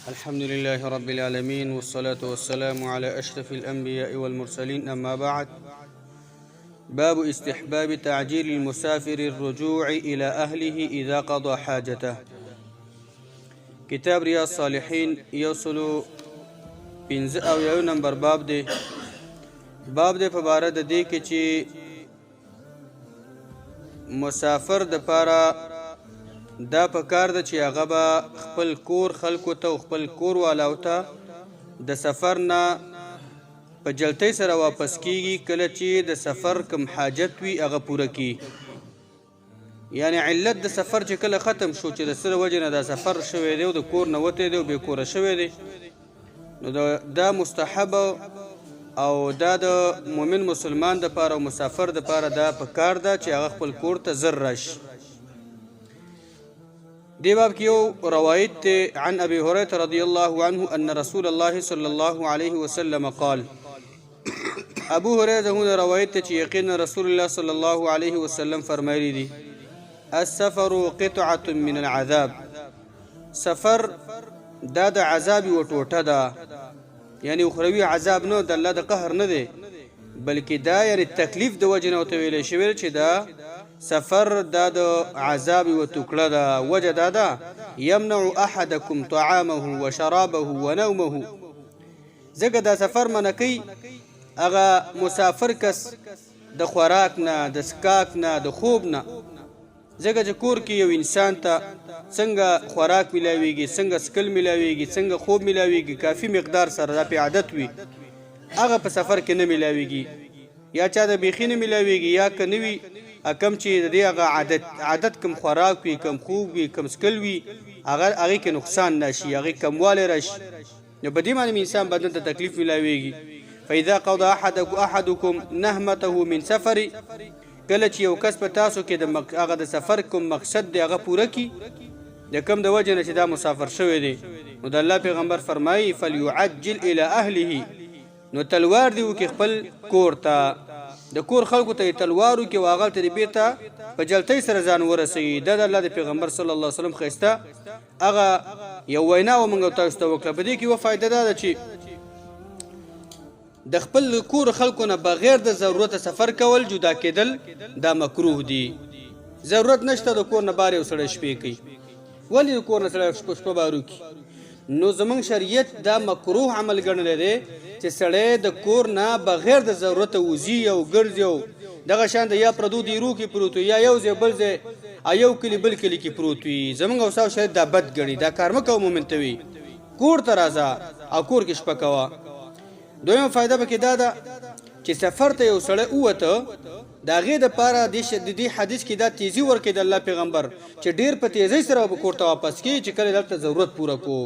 الحمد لله رب العالمين والصلاة والسلام على أشرف الأنبياء والمرسلين، أما بعد. باب استحباب تعجيل المسافر الرجوع إلى أهله إذا قضى حاجته. كتاب رياض الصالحين يوصلو پنځه او یو نمبر باب دی په باره د دې کې چې مسافر د پاره دا پکار ده چې هغه به خپل کور خلکو ته او خپل کور والاو ته د سفر نه په جلتۍ سره واپس کیږي کله چې د سفر کم حاجت وي هغه پوره کی. یعنی علت د سفر چې کله ختم شو چې د سره وجه نه دا سفر شوی دی او د کور نه وتی دی او بې کوره شوی دی، نو دا مستحب او دا د مؤمن مسلمان د پاره او مسافر د پاره دا پکار ده چې هغه خپل کور ته زر راشي. دی باب کې یو روایت دی عن ابي هريره رضي الله عنه ان رسول الله صلى الله عليه وسلم قال. ابو هريره هنا روایت دی چې یقینا رسول الله صلى الله عليه وسلم فرمایلی دی السفر قطعه من العذاب. سفر دا د عذاب و ټوټه ده، یعنی اخروی عذاب نه، د الله د قهر نه دی، بلکې دا یعنی تکلیف د وجه نه ویلی شوی چې دا سفر دا د عذاب و ټوکړه ده. وجه دا ده یمنع احدکم طعامه وشرابه ونومه. ځکه دا سفر منع کوي هغه مسافر کس د خوراک نه، د سکاک نه، د خوب نه. ځکه چې کور کې یو انسان ته څنګه خوراک ملاویږي، څنګه سکل ملاویږي، څنګه خوب ملاویږي، کافي مقدار سره دا په عادت وي، هغه په سفر کې نه ملاویږي. یا چا د بیخي نه ملاویږي یا که نه وي کم چې د دې هغه عادت کم خوراک وي، کم خوب وي، کم سکل وي، هغې کې نقصان راشي، هغې کموالی راشي، نو په دې باندې انسان بدن ته تکلیف ملاویږي. فاذا قضى احدكم نهمته من سفر، کله چې یو کس په تاسو کې د هغه د سفر کوم مقصد دی هغه پوره کی، د کم د وجه نه چې دا مسافر شوی دی، نو د الله پیغمبر فرمایي فلیعجل الی اهله، نو تلوار دی وکړي خپل کور ته، د کور خلکو ته یې تلوار وکړي او هغه ته بیرته په جلتۍ سره ځان ورسوي. دا د الله د پیغمبر صلی الله علیه وسلم ښایسته هغه یو وینا و موږ تاسو ته وکړه. په دې کې یوه فایده دا ده چې د خپل کور خلکو نه بغیر د ضرورت سفر کول جدا کېدل دا مکروه دی. ضرورت نشته د کور نه بار یو سړی شپې کوي، ولې د کور نه سړی شپه بار وکړي؟ نو زموږ شریعت دا مکروه عمل ګڼلی دی چې سړی د کور نه بغیر د ضرورت وځي او ګرځي او دغه شان د یا پردو دیرو کې پروت وي یا یو ځای بل ځای یو کلي بل کلي کې پروت وي. زموږ او ستاسو شریعت دا بد ګڼي، دا کار مه کوه مومن ته وي، کور ته راځه او کور کې شپه کوه. دویمه فایده پکې دا ده چې سفر ته یو سړی ووته د هغې دپاره د دې حدیث کې دا تیزي ورکړي د الله پیغمبر چې ډېر په تیزۍ سره به کور ته واپس کړي چې کله دلته ضرورت پوره کو.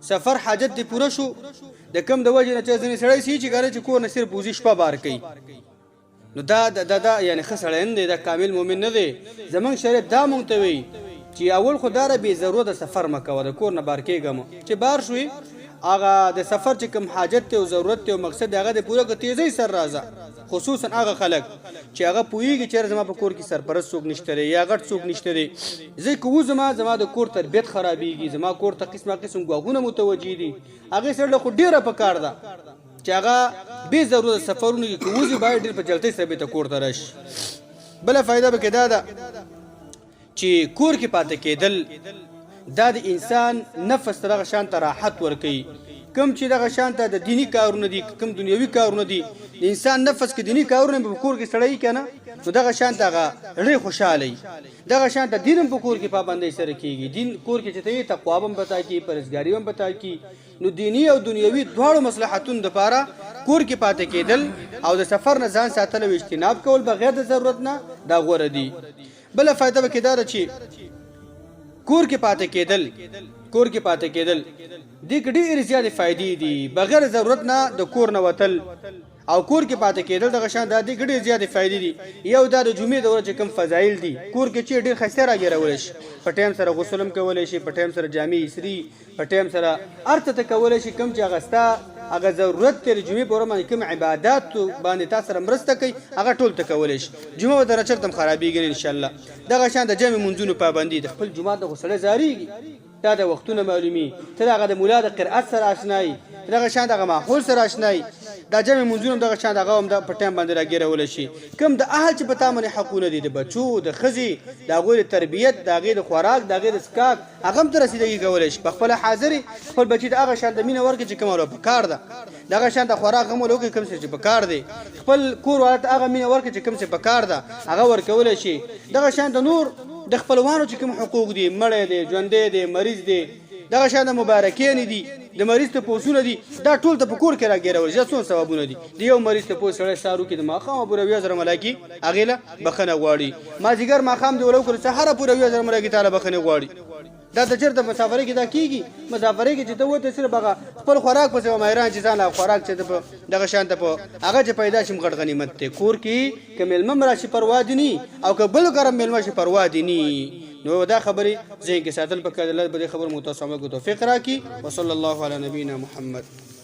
سفر حاجت دې پوره شو، د کم د وجې نه چې ځینې سړی سي چې کله چې کور نه صرف وځي شپه بار کوي، نو دا یعنی ښه سړی نه دی، دا کامل مؤمن نه دی. زموږ شریعت دا مونږ ته وایي چې اول خو دا بې ضرورته سفر مه کوه، د کور نه بار کېږه مه، چې بار شوې هغه د سفر چې کوم حاجت دی او ضرورت دی او مقصد دی هغه د پوره که تیزۍ سره راځه. خصوصا هغه خلک چې هغه پوهېږي چې زما په کور کې سرپرست څوک نشته دی یا غټ څوک نشته دی، زه که وځم زما د کور تربیت خرابېږي، زما کور ته قسمه قسم ګواښونه متوجه دي، هغې سره له خو ډېره پکار ده چې هغه بې ضرورت سفرونه کې که وځي باید ډېر په جلتۍ سره بېرته کور ته راشي. بله فایده پکې دا ده چې کور کې پاتې کېدل دا د انسان نفس ته دغه شان ته راحت ورکوي. کم چې دغه شان ته د دینی کارونه دي، کم دنیوي کارونه دي، د انسان نفس کې دینی کارونه په کور کې سړی که نه، نو دغه شان ته هغه ډېر خوشحاله وي. دغه شان ته دین هم په کور کې پابندۍ سره کېږي. دین کور کې چې ته یې تقوا هم پتا کړي، پرهیزګاري هم پتا کړي، نو دینی او دنیوي دواړو مصلحتونو دپاره کور کې پاتې کېدل او د سفر نه ځان ساتل او اجتناب کول بغیر د ضرورت نه دا غوره دي. بله فایده پکې دا ده چې کور کې پاتې کېدل دې کې ډېرې زیاتې فایدې دي. بغیر ضرورت نه د کور نه وتل او کور کې پاتې کېدل دغه شان دا دې کې ډېرې زیاتې فایدې دي. یو دا د جمعې د ورځې کوم فضایل دي، کور کې چې ډېر ښایسته راګېرولی شي، په ټایم سره غسل هم کولی شي، په ټایم سره جامې ایسري، په ټایم سره هر څه ته کولی شي. کوم چې هغه ستا هغه ضرورت دی د جمعې په ورځ باندې کوم عبادات باندې تا سره مرسته کوي هغه ټول ته کولی شي. جمعه به درچرته هم خرابېږي نه انشاءالله. دغه شان د جمع منځونو پابندي، د خپل جومات د خو سړی زارېږي تا د وختونه معلومي ته دغه د مولا د قرأت سره آشنایي دغه شان دغه ماحول سره آشنایي دا جمع منځونه دغه شان دغه هم د په ټایم باندې راګیرول شي کوم د اهل چې په تا باندې حقونه دي د بچو د ښځې د هغوی د تربیت د هغې د خوراک د هغې د څښاک هغه هم ته رسیدګي کولی شي په خپله حاضرې خپل بچي ته هغه شان د مینه ورکړي چې کومه ورته پکار ده دغه شان د خوراک هم ولوکړي کوم څه چې پکار دی خپل کور والا ته هغه مینه ورکړي چې کوم څه پکار ده هغه ورکولی شي دغه شان د نور د خپلوانو چې کوم حقوق دي مړی دی ژوندی دی مریض دی دغه شان د مبارکین دي د مریض ته پوسونه دي دا ټول ته په کور کې راګیرول شي څونه ثوابونه دي د یو مریض ته پوس سړی سارو کې د ماښامه پوره 2000 ملایکې هغې له بخښنه غواړي مازدیګر ماښام دې ولوکړو سهاره پوره 2000 ملایکې تعالی بخښنې غواړي دا د چېرته مسافرۍ کې دا کېږي مسافرۍ کې چې ته وته صرف هغه خپل خوراک پسې ماهران چې ځان له خوراک چې دغه شان ته په هغه چې پیدا شي غټ غنیمت دی کور کې که میلمه هم راشي پروا دي ني او که بل ګرم میلمه شي پروا دي ني نو دا خبرې ذهن کې ساتل پکار دی الله به دې خبر مو تاسو موږ توفیق راکړي وصلی الله علی نبینا محمد